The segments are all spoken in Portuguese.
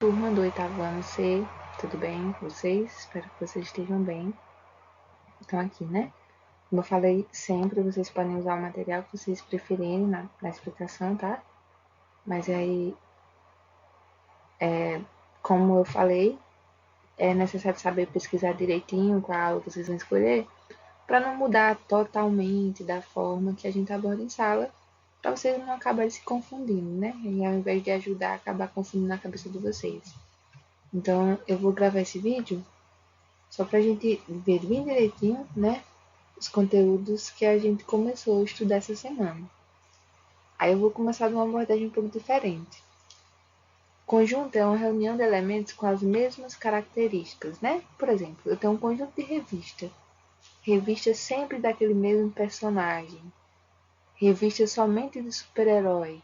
Turma do oitavo ano C, tudo bem com vocês? Espero que vocês estejam bem. Estão aqui, né? Como eu falei sempre, vocês podem usar o material que vocês preferirem na explicação, tá? Mas aí, como eu falei, é necessário saber pesquisar direitinho qual aula vocês vão escolher, para não mudar totalmente da forma que a gente aborda em sala, para vocês não acabarem se confundindo, né? E ao invés de ajudar, acabar confundindo na cabeça de vocês. Então, eu vou gravar esse vídeo só para a gente ver bem direitinho, né, os conteúdos que a gente começou a estudar essa semana. Aí eu vou começar de uma abordagem um pouco diferente. Conjunto é uma reunião de elementos com as mesmas características, né? Por exemplo, eu tenho um conjunto de revista. Revista sempre daquele mesmo personagem. Revista somente de super-herói.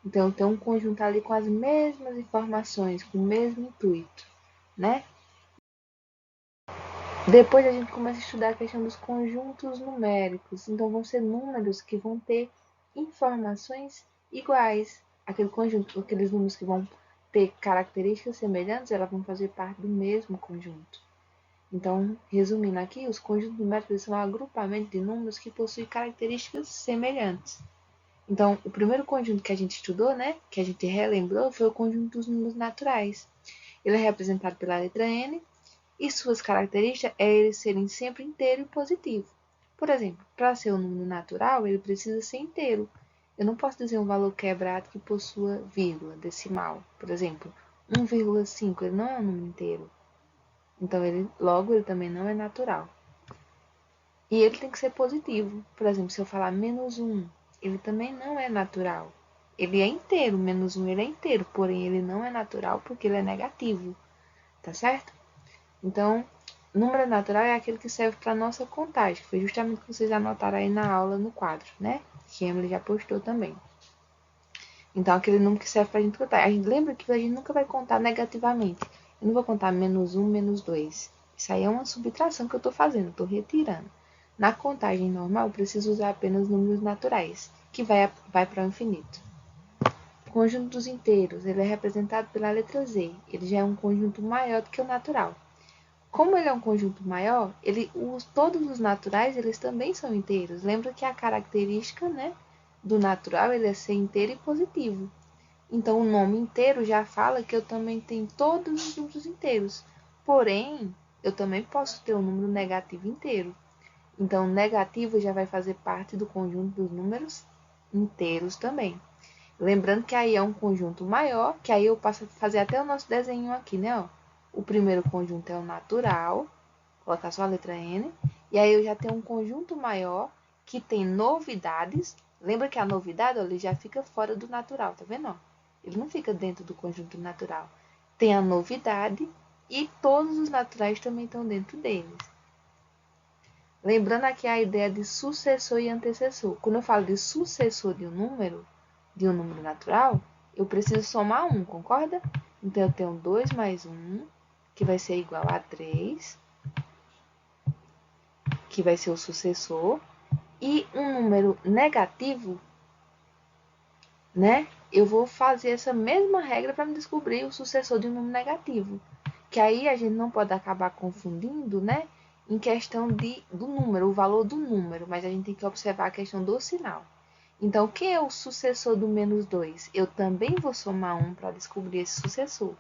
Então eu tenho um conjunto ali com as mesmas informações, com o mesmo intuito, né? Depois a gente começa a estudar a questão dos conjuntos numéricos. Então, vão ser números que vão ter informações iguais. Aquele conjunto, aqueles números que vão ter características semelhantes, elas vão fazer parte do mesmo conjunto. Então, resumindo aqui, os conjuntos numéricos são um agrupamento de números que possuem características semelhantes. Então, o primeiro conjunto que a gente estudou, né, que a gente relembrou, foi o conjunto dos números naturais. Ele é representado pela letra N, e suas características é eles serem sempre inteiro e positivo. Por exemplo, para ser um número natural, ele precisa ser inteiro. Eu não posso dizer um valor quebrado que possua vírgula, decimal. Por exemplo, 1,5, ele não é um número inteiro. Então, logo, ele também não é natural. E ele tem que ser positivo. Por exemplo, se eu falar menos 1, ele também não é natural. Ele é inteiro, menos 1 ele é inteiro, porém ele não é natural porque ele é negativo. Tá certo? Então, número natural é aquele que serve para a nossa contagem, que foi justamente o que vocês anotaram aí na aula no quadro, né? Que a Emily já postou também. Então, aquele número que serve para a gente contar. A gente lembra que a gente nunca vai contar negativamente. Eu não vou contar menos 1, menos 2. Isso aí é uma subtração que eu estou fazendo, estou retirando. Na contagem normal, eu preciso usar apenas números naturais, que vai para o infinito. O conjunto dos inteiros, ele é representado pela letra Z. Ele já é um conjunto maior do que o natural. Como ele é um conjunto maior, todos os naturais eles também são inteiros. Lembra que a característica, né, do natural ele é ser inteiro e positivo. Então, o nome inteiro já fala que eu também tenho todos os números inteiros. Porém, eu também posso ter um número negativo inteiro. Então, o negativo já vai fazer parte do conjunto dos números inteiros também. Lembrando que aí é um conjunto maior, que aí eu passo a fazer até o nosso desenho aqui, né? Ó. O primeiro conjunto é o natural, colocar só a letra N, e aí eu já tenho um conjunto maior que tem novidades. Lembra que a novidade, ó, ele já fica fora do natural, tá vendo? Ó? Ele não fica dentro do conjunto natural. Tem a novidade e todos os naturais também estão dentro deles. Lembrando aqui a ideia de sucessor e antecessor. Quando eu falo de sucessor de um número natural, eu preciso somar 1, concorda? Então, eu tenho 2 mais 1, que vai ser igual a 3, que vai ser o sucessor, e um número negativo, né? Eu vou fazer essa mesma regra para me descobrir o sucessor de um número negativo. Que aí a gente não pode acabar confundindo, né? Em questão do número, o valor do número, mas a gente tem que observar a questão do sinal. Então, quem é o sucessor do menos 2? Eu também vou somar 1 para descobrir esse sucessor.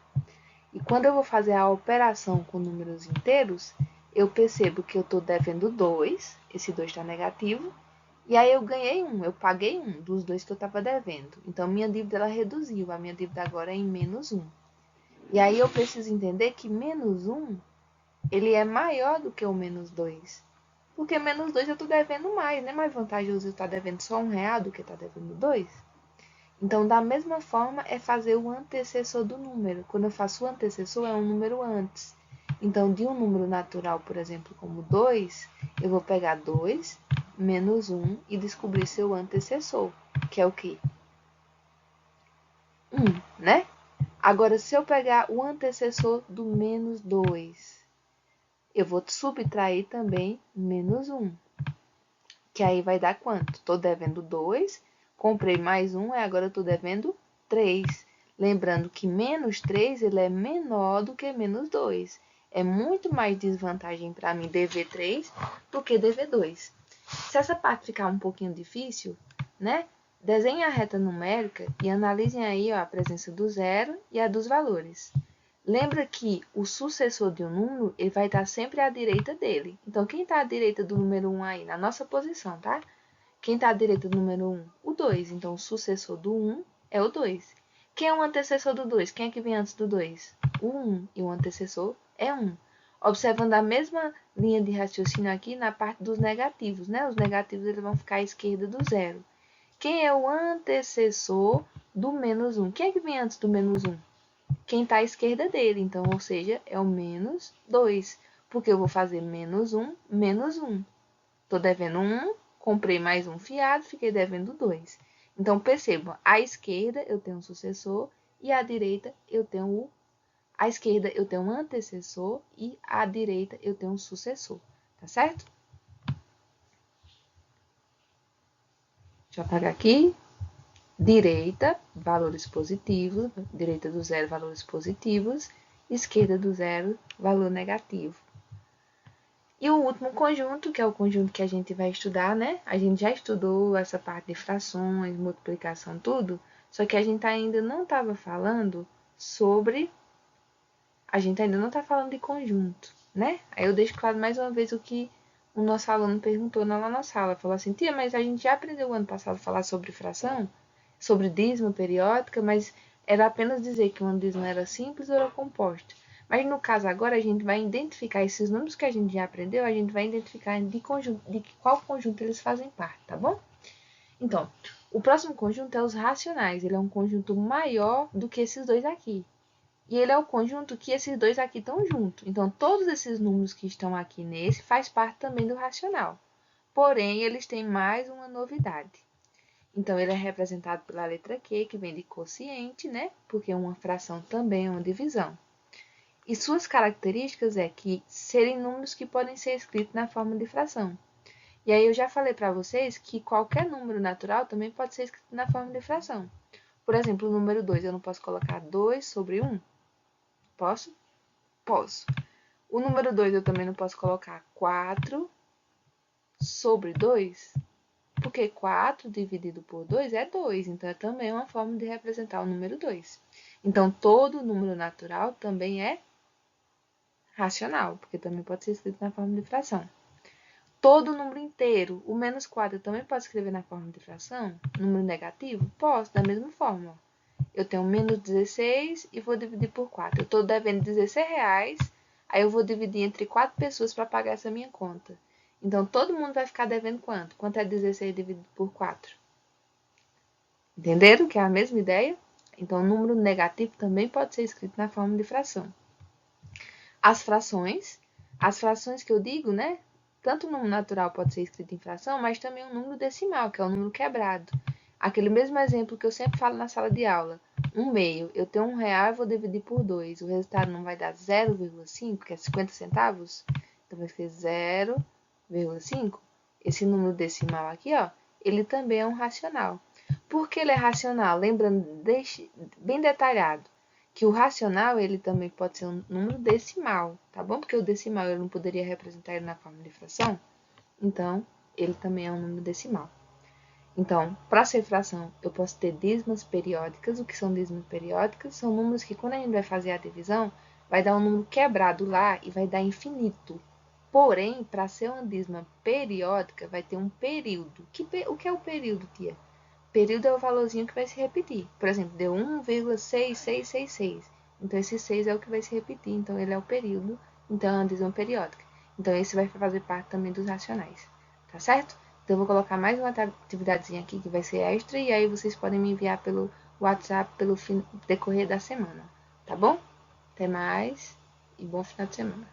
E quando eu vou fazer a operação com números inteiros, eu percebo que eu estou devendo 2, esse 2 está negativo, e aí eu ganhei 1, eu paguei 1 dos 2 que eu estava devendo. Então, minha dívida ela reduziu, a minha dívida agora é em menos 1. E aí eu preciso entender que menos 1, ele é maior do que o menos 2. Porque menos 2 eu estou devendo mais, não é mais vantajoso eu estar devendo só R$1 do que estar devendo 2? Então, da mesma forma, é fazer o antecessor do número. Quando eu faço o antecessor, é um número antes. Então, de um número natural, por exemplo, como 2, eu vou pegar 2 menos 1 e descobrir seu antecessor, que é o quê? 1, né? Agora, se eu pegar o antecessor do menos 2, eu vou subtrair também menos 1, que aí vai dar quanto? Estou devendo 2, comprei mais 1, e agora estou devendo 3. Lembrando que menos 3 ele é menor do que menos 2. É muito mais desvantagem para mim dever 3 do que dever 2. Se essa parte ficar um pouquinho difícil, né? Desenhe a reta numérica e analisem aí ó, a presença do zero e a dos valores. Lembra que o sucessor de um número ele vai estar sempre à direita dele. Então, quem está à direita do número 1 aí? Na nossa posição, tá? Quem está à direita do número 1? O 2. Então, o sucessor do 1 é o 2. Quem é o antecessor do 2? Quem é que vem antes do 2? O 1. E o antecessor é 1. Observando a mesma linha de raciocínio aqui na parte dos negativos, né? Os negativos eles vão ficar à esquerda do zero. Quem é o antecessor do menos 1? Quem é que vem antes do menos 1? Quem está à esquerda dele, então, ou seja, é o menos 2. Porque eu vou fazer menos 1, menos 1. Estou devendo 1, comprei mais um fiado, fiquei devendo 2. Então, percebam, à esquerda eu tenho um sucessor e à direita eu tenho o... À esquerda eu tenho um antecessor e à direita eu tenho um sucessor. Tá certo? Deixa eu apagar aqui. Direita, valores positivos. Direita do zero, valores positivos. Esquerda do zero, valor negativo. E o último conjunto, que é o conjunto que a gente vai estudar, né? A gente já estudou essa parte de frações, multiplicação, tudo. Só que a gente ainda não estava falando sobre... A gente ainda não está falando de conjunto, né? Aí eu deixo claro mais uma vez o que o nosso aluno perguntou lá na sala. Falou assim, tia, mas a gente já aprendeu o ano passado a falar sobre fração? Sobre dízimo, periódica, mas era apenas dizer que um dízimo era simples ou era composto. Mas no caso agora a gente vai identificar esses números que a gente já aprendeu, a gente vai identificar de qual conjunto eles fazem parte, tá bom? Então, o próximo conjunto é os racionais. Ele é um conjunto maior do que esses dois aqui. E ele é o conjunto que esses dois aqui estão juntos. Então, todos esses números que estão aqui nesse faz parte também do racional. Porém, eles têm mais uma novidade. Então, ele é representado pela letra Q, que vem de quociente, né? Porque uma fração também é uma divisão. E suas características é que serem números que podem ser escritos na forma de fração. E aí eu já falei para vocês que qualquer número natural também pode ser escrito na forma de fração. Por exemplo, o número 2, eu não posso colocar 2 sobre 1? Posso? Posso. O número 2 eu também não posso colocar 4 sobre 2, porque 4 dividido por 2 é 2, então é também uma forma de representar o número 2. Então, todo número natural também é racional, porque também pode ser escrito na forma de fração. Todo número inteiro, o menos 4 eu também posso escrever na forma de fração? Número negativo? Posso, da mesma forma. Eu tenho menos 16 e vou dividir por 4. Eu estou devendo 16 reais, aí eu vou dividir entre 4 pessoas para pagar essa minha conta. Então, todo mundo vai ficar devendo quanto? Quanto é 16 dividido por 4? Entenderam que é a mesma ideia? Então, o número negativo também pode ser escrito na forma de fração. As frações que eu digo, né? Tanto o número natural pode ser escrito em fração, mas também o número decimal, que é o número quebrado. Aquele mesmo exemplo que eu sempre falo na sala de aula. 1/2. Eu tenho R$1 e vou dividir por 2. O resultado não vai dar 0,5, que é 50 centavos? Então, vai ser 0,5. Esse número decimal aqui, ó, ele também é um racional. Por que ele é racional? Lembrando, bem detalhado, que o racional ele também pode ser um número decimal, tá bom? Porque o decimal eu não poderia representar ele na forma de fração, então ele também é um número decimal. Então, para ser fração, eu posso ter dízimas periódicas. O que são dízimas periódicas? São números que, quando a gente vai fazer a divisão, vai dar um número quebrado lá e vai dar infinito. Porém, para ser uma dízima periódica, vai ter um período. O que é o período, tia? Período é o valorzinho que vai se repetir. Por exemplo, deu 1,6666. Então, esse 6 é o que vai se repetir. Então, ele é o período. Então, é uma dízima periódica. Então, esse vai fazer parte também dos racionais. Tá certo? Então, eu vou colocar mais uma atividadezinha aqui que vai ser extra. E aí, vocês podem me enviar pelo WhatsApp pelo decorrer da semana. Tá bom? Até mais e bom final de semana.